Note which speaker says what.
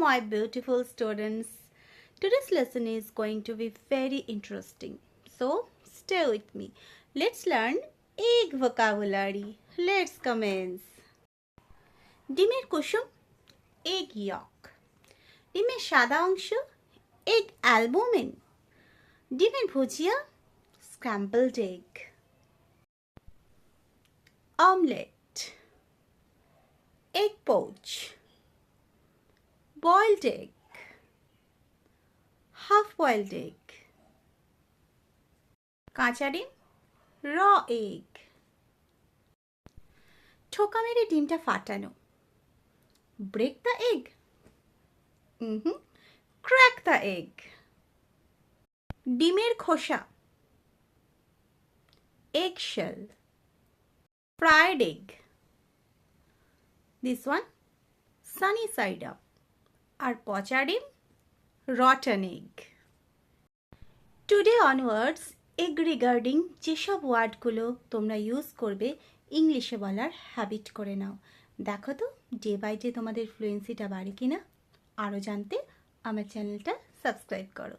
Speaker 1: my beautiful students. Today's lesson is going to be very interesting. So, stay with me. Let's learn egg vocabulary. Let's commence. ডিমের কুসুম, egg yolk. ডিমের সাদা অংশ, egg albumin. ডিমের ভুজিয়া, scrambled egg. Omelette, egg poach, boiled egg, half-boiled egg, কাঁচা ডিম, raw egg, ঠোকা মেরে ডিমটা ফাটানো, break the egg, crack the egg, ডিমের খোসা, eggshell, fried egg. This one, sunny side up. আর পচা ডিম, rotten egg. Today onwards, egg regarding যেসব ওয়ার্ডগুলো তোমরা ইউজ করবে ইংলিশে বলার হ্যাবিট করে নাও। দেখো তো ডে বাই ডে তোমাদের ফ্লুয়েন্সিটা বাড়ে কিনা। আরও জানতে আমার চ্যানেলটা সাবস্ক্রাইব করো।